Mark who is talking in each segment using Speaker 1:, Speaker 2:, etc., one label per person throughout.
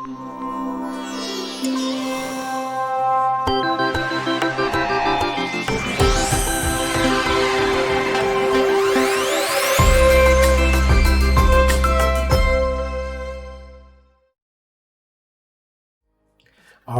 Speaker 1: All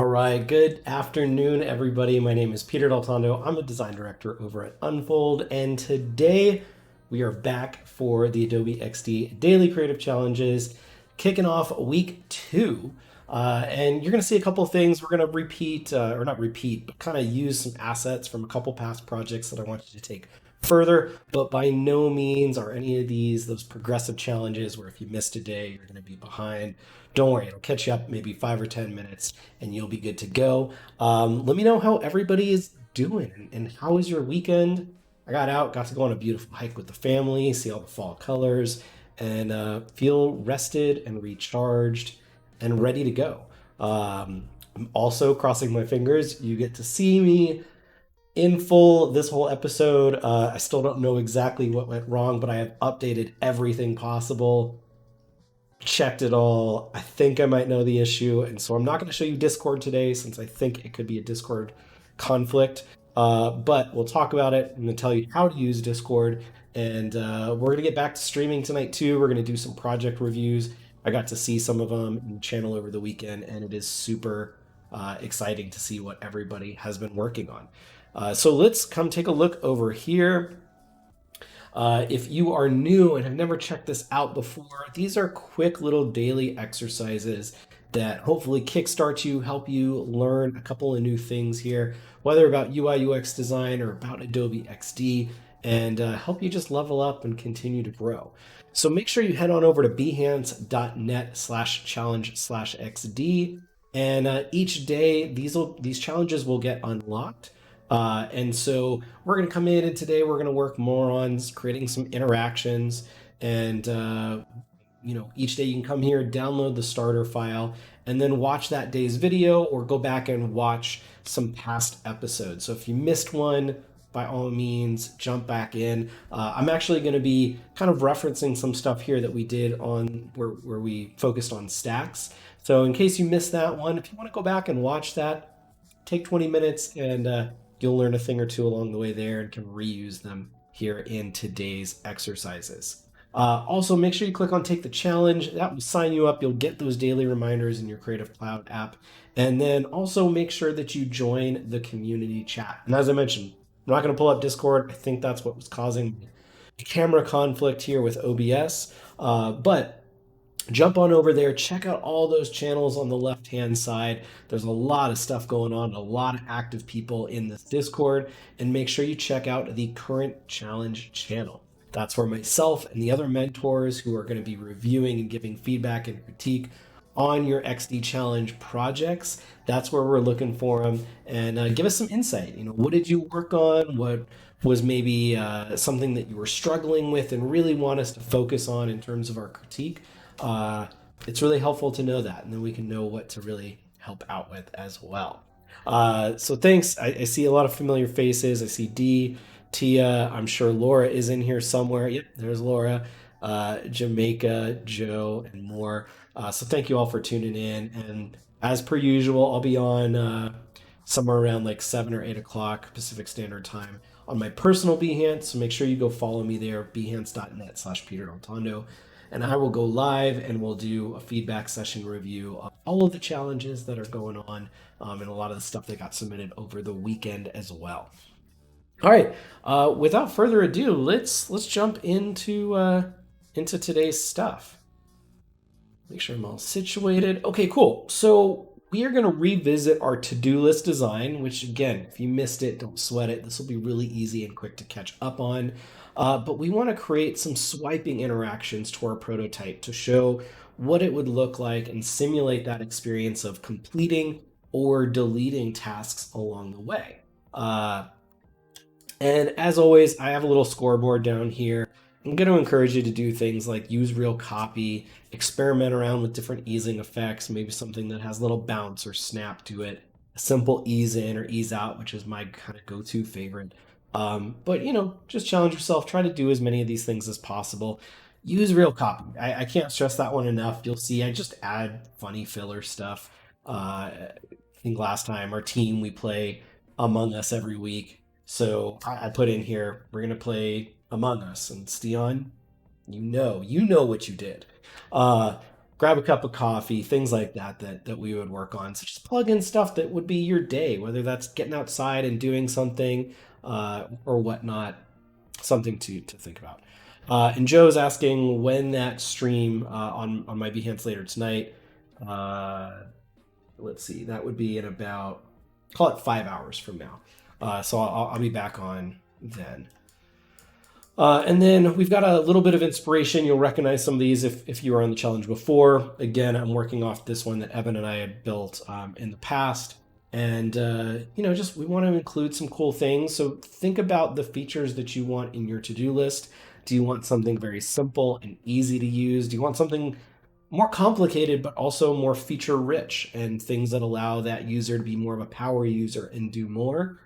Speaker 1: right, good afternoon, everybody. My name is Peter Daltondo. I'm a design director over at Unfold, and today we are back for the Adobe XD Daily Creative Challenges, kicking off week 2. And you're going to see a couple of things. We're going to repeat, or not repeat, but kind of use some assets from a couple past projects that I want you to take further, but by no means are any of these those progressive challenges where if you missed a day, you're going to be behind. Don't worry, it'll catch you up maybe 5 or 10 minutes and you'll be good to go. Let me know how everybody is doing and how was your weekend? I got to go on a beautiful hike with the family, see all the fall colors, and feel rested and recharged and ready to go. I'm also crossing my fingers. You get to see me in full this whole episode. I still don't know exactly what went wrong, but I have updated everything possible, checked it all. I think I might know the issue, and so I'm not going to show you Discord today since I think it could be a Discord conflict. But we'll talk about it. I'm going to tell you how to use Discord, and we're going to get back to streaming tonight too. We're going to do some project reviews. I got to see some of them in the channel over the weekend, and it is super exciting to see what everybody has been working on. So let's come take a look over here. If you are new and have never checked this out before, these are quick little daily exercises that hopefully kickstart you, help you learn a couple of new things here, whether about UI UX design or about Adobe XD, and help you just level up and continue to grow. So make sure you head on over to behance.net/challenge/XD, and each day these challenges will get unlocked. And so we're going to come in and today we're going to work more on creating some interactions, and each day you can come here, download the starter file, and then watch that day's video or go back and watch some past episodes. So if you missed one, by all means, jump back in. I'm actually going to be kind of referencing some stuff here that we did on where we focused on stacks. So in case you missed that one, if you want to go back and watch that, take 20 minutes and you'll learn a thing or two along the way there and can reuse them here in today's exercises. Also, make sure you click on Take the Challenge. That will sign you up. You'll get those daily reminders in your Creative Cloud app. And then also make sure that you join the community chat. And as I mentioned, I'm not going to pull up Discord. I think that's what was causing the camera conflict here with OBS. But jump on over there, check out all those channels on the left-hand side. There's a lot of stuff going on, a lot of active people in this Discord, and make sure you check out the current challenge channel. That's where myself and the other mentors who are going to be reviewing and giving feedback and critique on your XD challenge projects. That's where we're looking for them, and give us some insight. What did you work on? What was maybe something that you were struggling with and really want us to focus on in terms of our critique? It's really helpful to know that, and then we can know what to really help out with as well. So thanks. I see a lot of familiar faces. I see Dee, Tia. I'm sure Laura is in here somewhere. Yep, there's Laura, Jamaica, Joe, and more. So thank you all for tuning in. And as per usual, I'll be on somewhere around like 7 or 8 o'clock Pacific Standard Time on my personal Behance. So make sure you go follow me there, behance.net/Peter Daltondo. And I will go live and we'll do a feedback session review of all of the challenges that are going on and a lot of the stuff that got submitted over the weekend as well. All right, without further ado, let's jump into today's stuff. Make sure I'm all situated. Okay, cool. So we are going to revisit our to-do list design, which again, if you missed it, don't sweat it. This will be really easy and quick to catch up on. But we want to create some swiping interactions to our prototype to show what it would look like and simulate that experience of completing or deleting tasks along the way. And as always, I have a little scoreboard down here. I'm going to encourage you to do things like use real copy, experiment around with different easing effects, maybe something that has a little bounce or snap to it, a simple ease in or ease out, which is my kind of go-to favorite. But just challenge yourself, try to do as many of these things as possible. use real copy. I can't stress that one enough. You'll see I just add funny filler stuff. I think last time our team, we play Among Us every week. So I put in here, we're going to play Among Us. And Steon, you know what you did. Uh, Grab a cup of coffee, things like that, that we would work on. So just plug in stuff that would be your day, whether that's getting outside and doing something or whatnot, something to think about. And Joe's asking when that stream on my Behance later tonight. Uh, let's see, that would be in about, call it 5 hours from now. So I'll be back on then. And then we've got a little bit of inspiration. You'll recognize some of these if you were on the challenge before. Again, I'm working off this one that Evan and I had built in the past. And, just we want to include some cool things. So think about the features that you want in your to-do list. Do you want something very simple and easy to use? Do you want something more complicated, but also more feature rich and things that allow that user to be more of a power user and do more?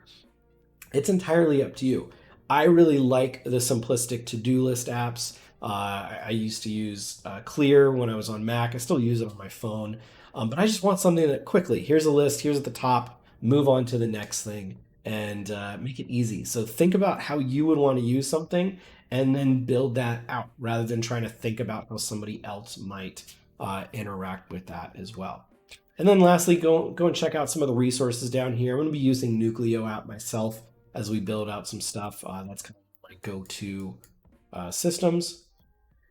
Speaker 1: It's entirely up to you. I really like the simplistic to-do list apps. I used to use Clear when I was on Mac. I still use it on my phone. But I just want something that quickly, here's a list, here's at the top, move on to the next thing, and make it easy. So think about how you would want to use something and then build that out rather than trying to think about how somebody else might interact with that as well. And then lastly, go and check out some of the resources down here. I'm going to be using Nucleo app myself as we build out some stuff. That's kind of my go-to systems.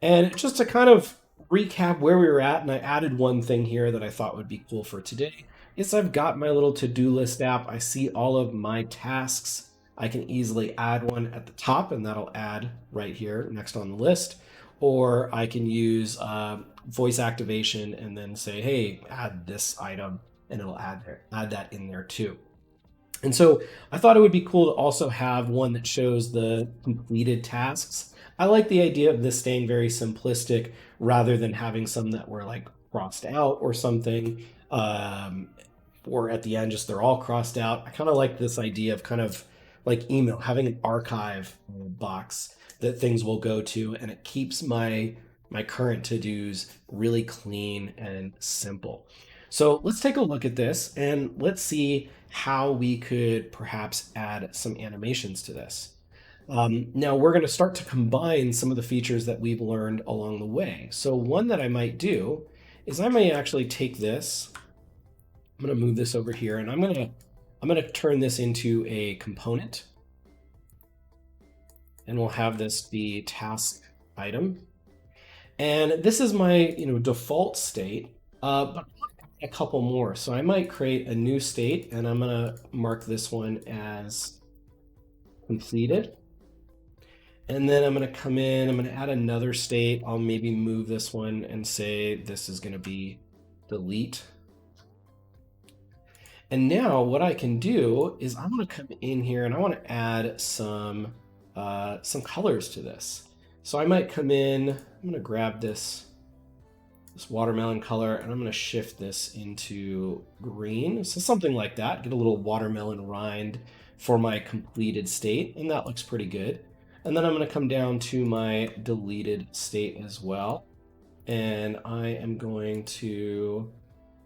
Speaker 1: And just to kind of recap where we were at, and I added one thing here that I thought would be cool for today, is I've got my little to-do list app. I see all of my tasks. I can easily add one at the top, and that'll add right here next on the list. Or I can use voice activation and then say, hey, add this item, and it'll add that in there too. And so I thought it would be cool to also have one that shows the completed tasks. I like the idea of this staying very simplistic rather than having some that were like crossed out or something. Or at the end, just they're all crossed out. I kind of like this idea of kind of like email, having an archive box that things will go to, and it keeps my current to-dos really clean and simple. So let's take a look at this and let's see how we could perhaps add some animations to this. Now we're going to start to combine some of the features that we've learned along the way. So one that I might do is I may actually take this. I'm going to move this over here, and I'm going to turn this into a component, and we'll have this be task item. And this is my default state, but a couple more. So I might create a new state, and I'm going to mark this one as completed. And then I'm going to come in, I'm going to add another state. I'll maybe move this one and say this is going to be delete. And now what I can do is I want to come in here and I want to add some colors to this. So I might come in, I'm going to grab this watermelon color, and I'm going to shift this into green. So something like that, get a little watermelon rind for my completed state, and that looks pretty good. And then I'm going to come down to my deleted state as well. And I am going to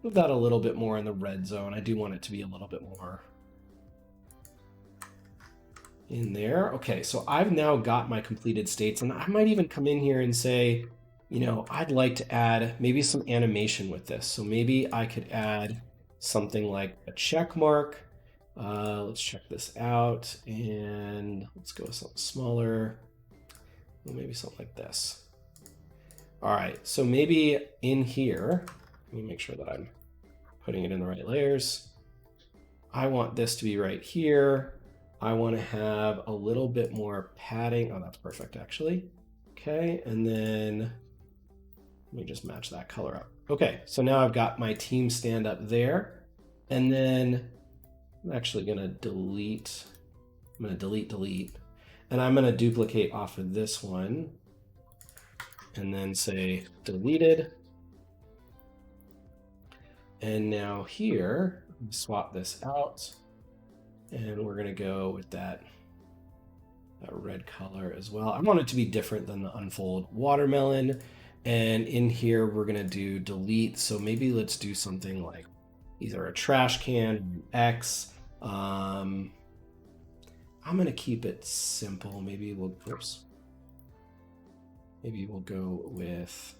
Speaker 1: move that a little bit more in the red zone. I do want it to be a little bit more in there. Okay, so I've now got my completed states, and I might even come in here and say, I'd like to add maybe some animation with this. So maybe I could add something like a check mark. Let's check this out, and let's go with something smaller. Well, maybe something like this. All right, so maybe in here, let me make sure that I'm putting it in the right layers. I want this to be right here. I want to have a little bit more padding. Oh, that's perfect, actually. Okay, and then let me just match that color up. Okay, so now I've got my team stand up there. And then I'm actually going to delete. I'm going to delete. And I'm going to duplicate off of this one. And then say deleted. And now here, swap this out. And we're going to go with that that red color as well. I want it to be different than the unfold watermelon. And in here, we're gonna do delete. So maybe let's do something like either a trash can, X. I'm gonna keep it simple. Maybe we'll go with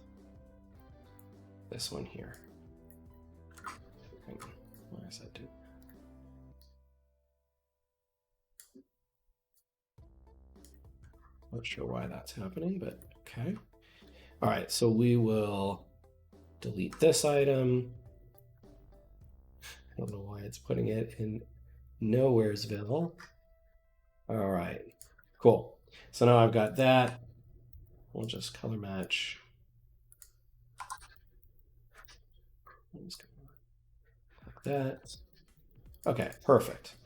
Speaker 1: this one here. Hang on. Why is that doing? Not sure why that's happening, but okay. All right, so we will delete this item. I don't know why it's putting it in Nowheresville. All right, cool. So now I've got that. We'll just color match. Like that. Okay, perfect.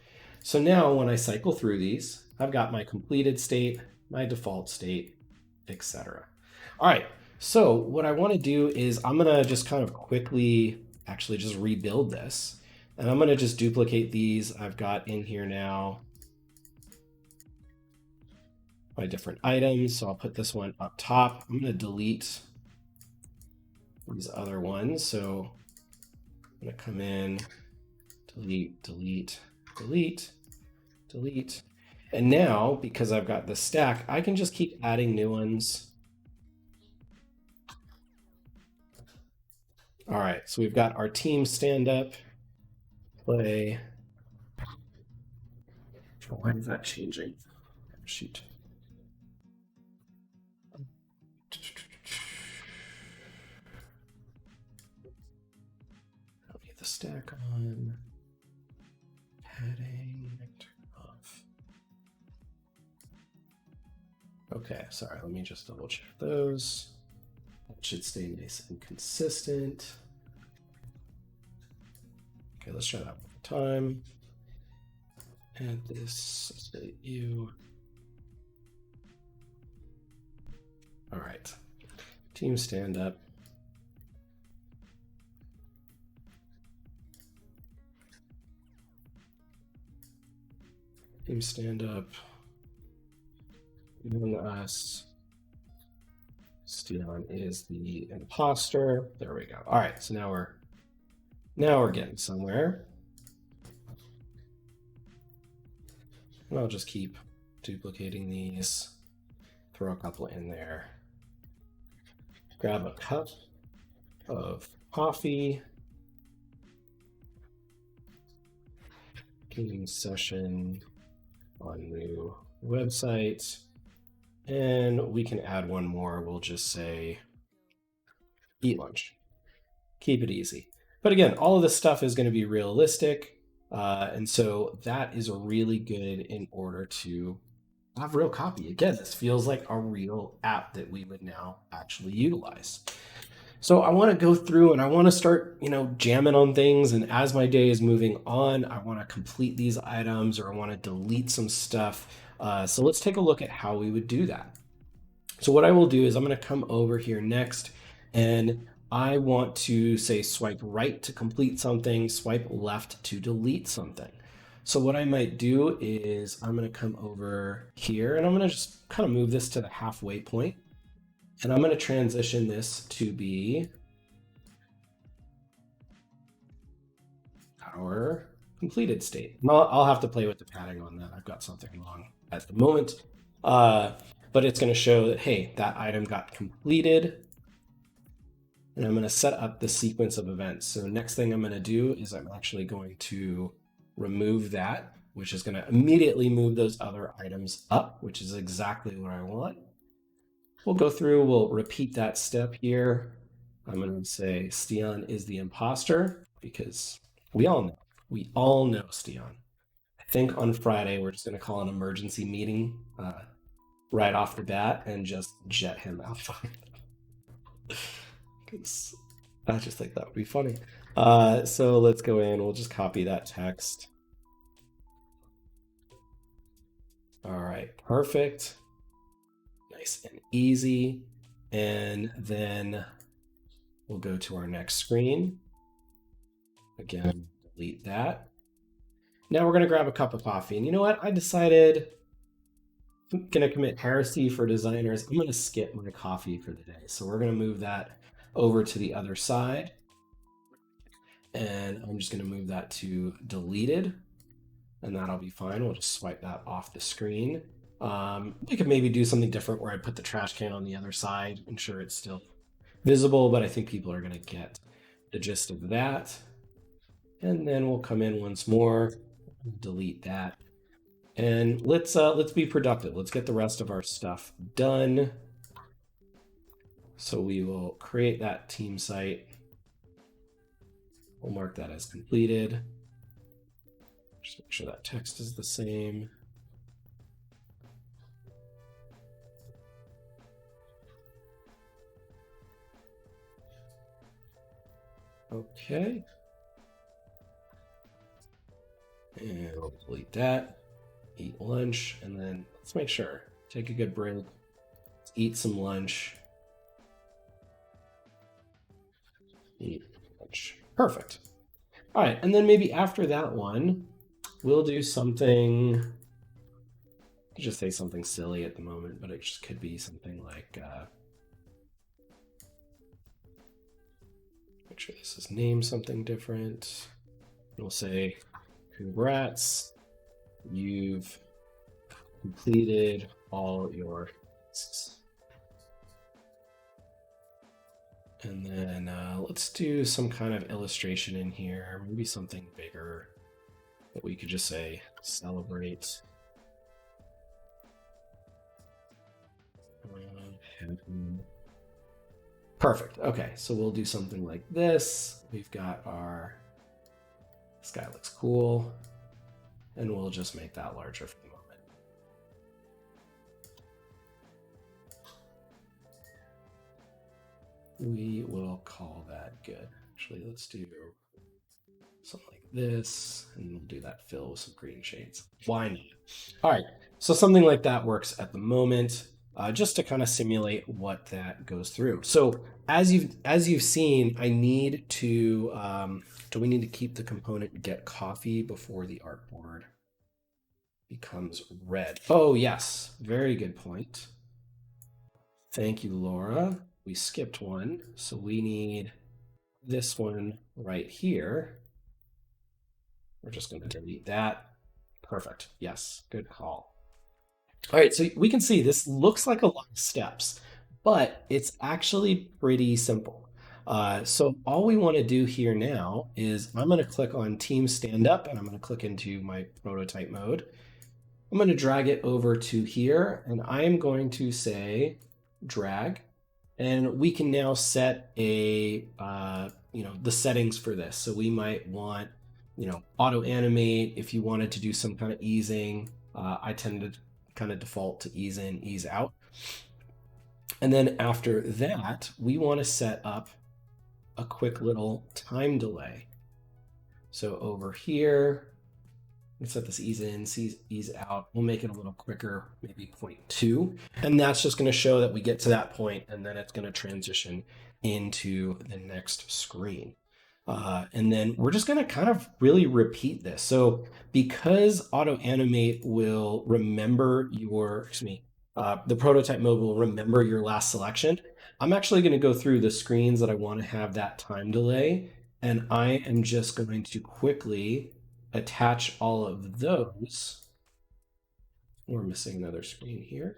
Speaker 1: So now when I cycle through these, I've got my completed state, my default state, etc. All right, so what I want to do is I'm going to just kind of quickly actually just rebuild this. And I'm going to just duplicate these I've got in here now. My different items. So I'll put this one up top. I'm going to delete these other ones. So I'm going to come in, delete, delete, delete, delete. And now, because I've got this stack, I can just keep adding new ones. All right, so we've got our team stand up, play. Why is that changing? Shoot. I'll get the stack on. Padding, turn off. Okay, sorry, let me just double check those. That should stay nice and consistent. Okay, let's try that one more time. Add this, say you. All right, team stand up. Team stand up. Even us. Stian is the imposter. There we go. All right, so now we're getting somewhere. And I'll just keep duplicating these, throw a couple in there. Grab a cup of coffee. Gaming session on new website. And we can add one more. We'll just say eat lunch. Keep it easy. But again, all of this stuff is going to be realistic. And so that is really good in order to have real copy. Again, this feels like a real app that we would now actually utilize. So I want to go through and I want to start, jamming on things. And as my day is moving on, I want to complete these items or I want to delete some stuff. So let's take a look at how we would do that. So what I will do is I'm going to come over here next and I want to say swipe right to complete something, swipe left to delete something. So what I might do is I'm going to come over here and I'm going to just kind of move this to the halfway point. And I'm going to transition this to be our completed state. I'll have to play with the padding on that. I've got something wrong at the moment. But it's going to show that, hey, that item got completed. And I'm going to set up the sequence of events. So next thing I'm going to do is I'm actually going to remove that, which is going to immediately move those other items up, which is exactly what I want. We'll go through, we'll repeat that step here. I'm going to say Stian is the imposter because we all know Stian. I think on Friday, we're just going to call an emergency meeting right off the bat and just jet him out. Because I just think that would be funny. So let's go in, we'll just copy that text. All right, perfect. Nice and easy. And then we'll go to our next screen. Again, delete that. Now we're going to grab a cup of coffee. And you know what? I decided going to commit heresy for designers. I'm going to skip my coffee for the day. So we're going to move that over to the other side. And I'm just going to move that to deleted. And that'll be fine. We'll just swipe that off the screen. We could maybe do something different where I put the trash can on the other side, ensure it's still visible, but I think people are going to get the gist of that. And then we'll come in once more, delete that. And let's be productive. Let's get the rest of our stuff done. So we will create that team site. We'll mark that as completed. Just make sure that text is the same. Okay. And we'll delete that. Eat lunch, and then let's make sure. Take a good break. Let's eat some lunch. Eat lunch. Perfect. All right, and then maybe after that one, we'll do something. Just say something silly at the moment, but it just could be something like. Make sure this is named something different. We'll say, congrats, you've completed all your tasks. And then let's do some kind of illustration in here, maybe something bigger that we could just say celebrate. Perfect. Okay, so we'll do something like this. We've got our, this guy looks cool, and we'll just make that larger for the moment. We will call that good. Actually, let's do something like this, and we'll do that fill with some green shades. Why not? All right, so something like that works at the moment, just to kind of simulate what that goes through. So as you've seen, I need to do we need to keep the component get coffee before the artboard becomes red? Oh yes, very good point. Thank you, Laura. We skipped one, so we need this one right here. We're just going to delete that. Perfect. Yes, good call. All right, so we can see this looks like a lot of steps, but it's actually pretty simple. So all we want to do here now is I'm going to click on Team Stand Up, and I'm going to click into my prototype mode. I'm going to drag it over to here, and I am going to say drag, and we can now set a the settings for this. So we might want auto animate if you wanted to do some kind of easing. I tend to kind of default to ease in, ease out. And then after that, we want to set up a quick little time delay. So over here, let's set this ease in, ease out. We'll make it a little quicker, maybe 0.2. And that's just going to show that we get to that point, and then it's going to transition into the next screen. And then we're just going to kind of really repeat this. So because auto animate will remember your, the prototype mode will remember your last selection, I'm actually going to go through the screens that I want to have that time delay. And I am just going to quickly attach all of those. We're missing another screen here.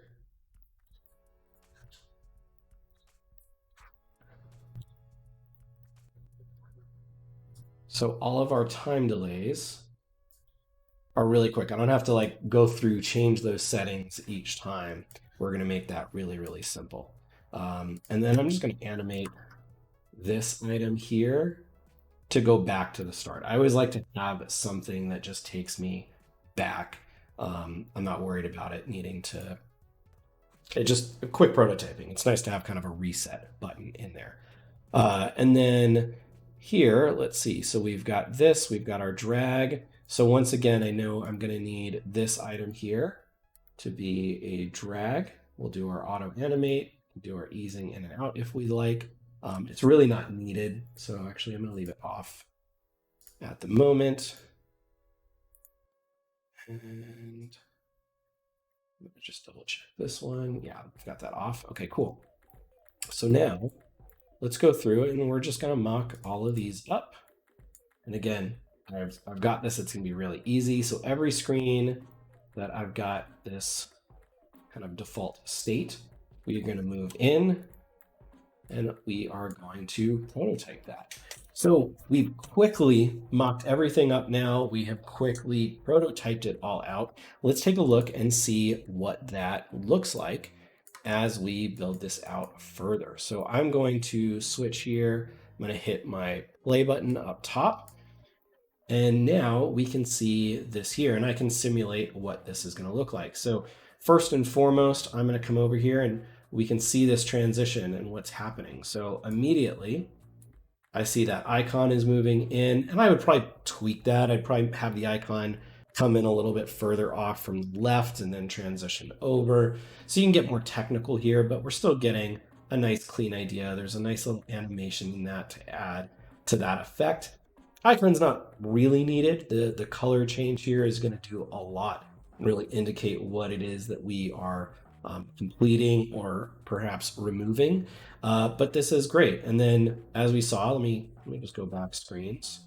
Speaker 1: So all of our time delays are really quick. I don't have to like go through, change those settings each time. We're going to make that really, really simple. And then I'm just going to animate this item here to go back to the start. I always like to have something that just takes me back. I'm not worried about it needing to, just a quick prototyping. It's nice to have kind of a reset button in there. And then here, let's see. So we've got this, we've got our drag. So once again, I know I'm going to need this item here to be a drag. We'll do our auto animate, do our easing in and out if we like. It's really not needed. So actually, I'm going to leave it off at the moment. And Just double check this one. Yeah, I've got that off. Okay, cool. So now let's go through it and we're just gonna mock all of these up. And again, I've got this, it's gonna be really easy. So every screen that I've got this kind of default state, we're gonna move in and we are going to prototype that. So we've quickly mocked everything up now. We have quickly prototyped it all out. Let's take a look and see what that looks like as we build this out further. So I'm going to switch here. I'm going to hit my play button up top. And now we can see this here and I can simulate what this is going to look like. So first and foremost, I'm going to come over here and we can see this transition and what's happening. So immediately I see that icon is moving in, and I would probably tweak that. I'd probably have the icon come in a little bit further off from the left and then transition over. So you can get more technical here, but we're still getting a nice clean idea. There's a nice little animation in that to add to that effect. Icon's not really needed. The color change here is going to do a lot, really indicate what it is that we are completing or perhaps removing. But this is great. And then as we saw, let me just go back screens.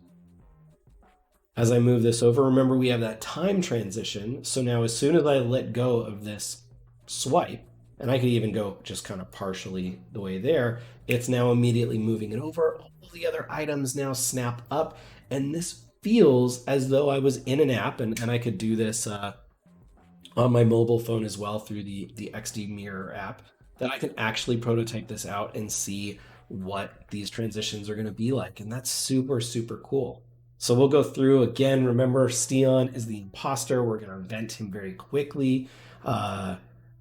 Speaker 1: As I move this over, remember we have that time transition. So now as soon as I let go of this swipe, and I could even go just kind of partially the way there, it's now immediately moving it over. All the other items now snap up. And this feels as though I was in an app and I could do this on my mobile phone as well through the XD Mirror app, that I can actually prototype this out and see what these transitions are going to be like. And that's super, super cool. So we'll go through again. Remember, Steon is the imposter. We're going to event him very quickly. We're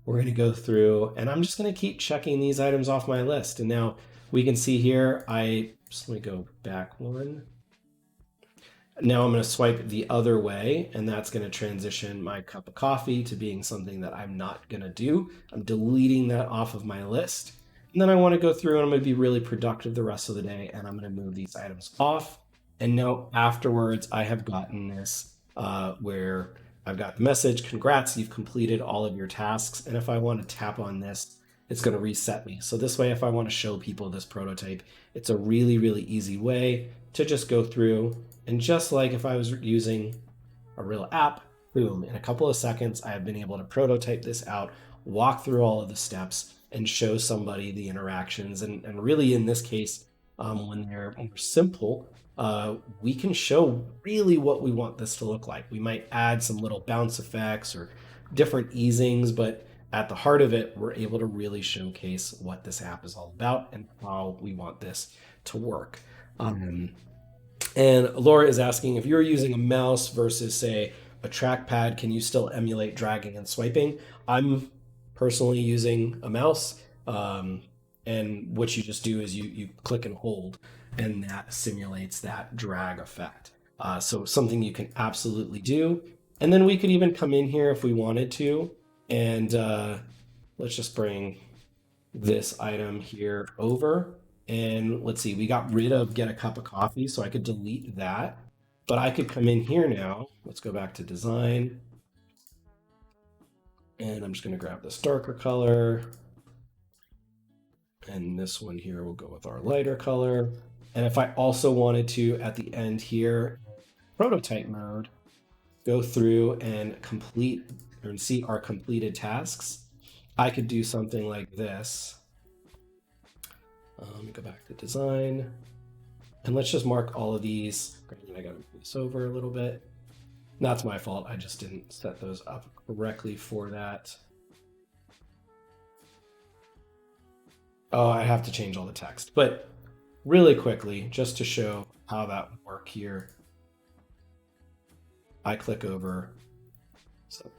Speaker 1: going to go through and I'm just going to keep checking these items off my list. And now we can see here, let me go back one. Now I'm going to swipe the other way, and that's going to transition my cup of coffee to being something that I'm not going to do. I'm deleting that off of my list. And then I want to go through and I'm going to be really productive the rest of the day, and I'm going to move these items off. And now afterwards, I have gotten this where I've got the message, congrats, you've completed all of your tasks. And if I want to tap on this, it's going to reset me. So this way, if I want to show people this prototype, it's a really, really easy way to just go through. And just like if I was using a real app, boom, in a couple of seconds, I have been able to prototype this out, walk through all of the steps, and show somebody the interactions. And really, in this case, when they're more simple, we can show really what we want this to look like. We might add some little bounce effects or different easings, but at the heart of it, we're able to really showcase what this app is all about and how we want this to work. And Laura is asking, if you're using a mouse versus, say, a trackpad, can you still emulate dragging and swiping? I'm personally using a mouse, and what you just do is you click and hold, and that simulates that drag effect. So something you can absolutely do. And then we could even come in here if we wanted to, and let's just bring this item here over. And let's see, we got rid of get a cup of coffee, so I could delete that. But I could come in here now. Let's go back to design. And I'm just going to grab this darker color. And this one here will go with our lighter color. And if I also wanted to, at the end here, prototype mode, go through and complete and see our completed tasks, I could do something like this. Let me go back to design. And let's just mark all of these. I got to move this over a little bit. That's my fault. I just didn't set those up correctly for that. Oh, I have to change all the text. But really quickly, just to show how that would work here, I click over. So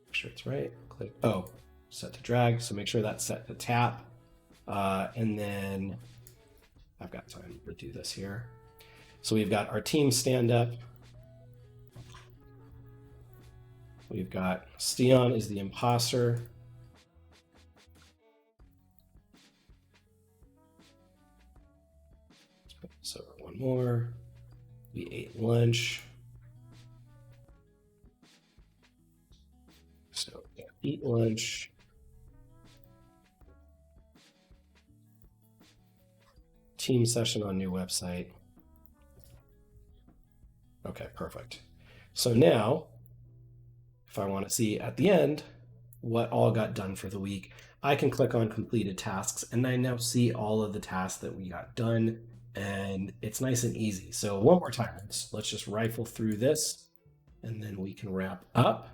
Speaker 1: make sure it's right. Click. Oh, set to drag. So make sure that's set to tap. And then I've got time to do this here. So we've got our team stand up. We've got Steon is the imposter. Let's put this over one more. We ate lunch. Eat lunch. Team session on new website. Okay, perfect. So now, if I want to see at the end what all got done for the week, I can click on completed tasks and I now see all of the tasks that we got done, and it's nice and easy. So one more time, let's just rifle through this and then we can wrap up.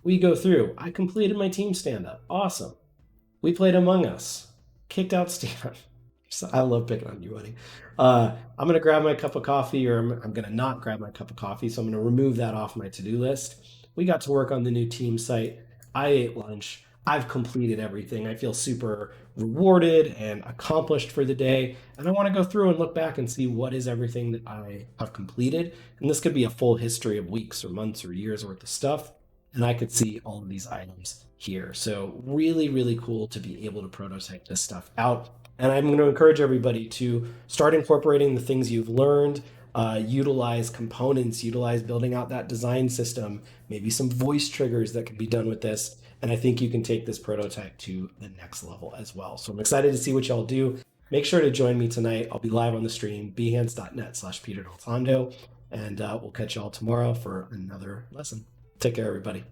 Speaker 1: We go through. I completed my team stand-up. Awesome. We played Among Us. Kicked out Stan. I love picking on you, buddy. I'm going to grab my cup of coffee, or I'm going to not grab my cup of coffee. So I'm going to remove that off my to-do list. We got to work on the new team site. I ate lunch. I've completed everything. I feel super rewarded and accomplished for the day. And I want to go through and look back and see what is everything that I have completed. And this could be a full history of weeks or months or years worth of stuff. And I could see all of these items here. So really, really cool to be able to prototype this stuff out. And I'm going to encourage everybody to start incorporating the things you've learned, utilize components, utilize building out that design system, maybe some voice triggers that can be done with this. And I think you can take this prototype to the next level as well. So I'm excited to see what y'all do. Make sure to join me tonight. I'll be live on the stream, behance.net/Peter Doltondo. And we'll catch y'all tomorrow for another lesson. Take care, everybody.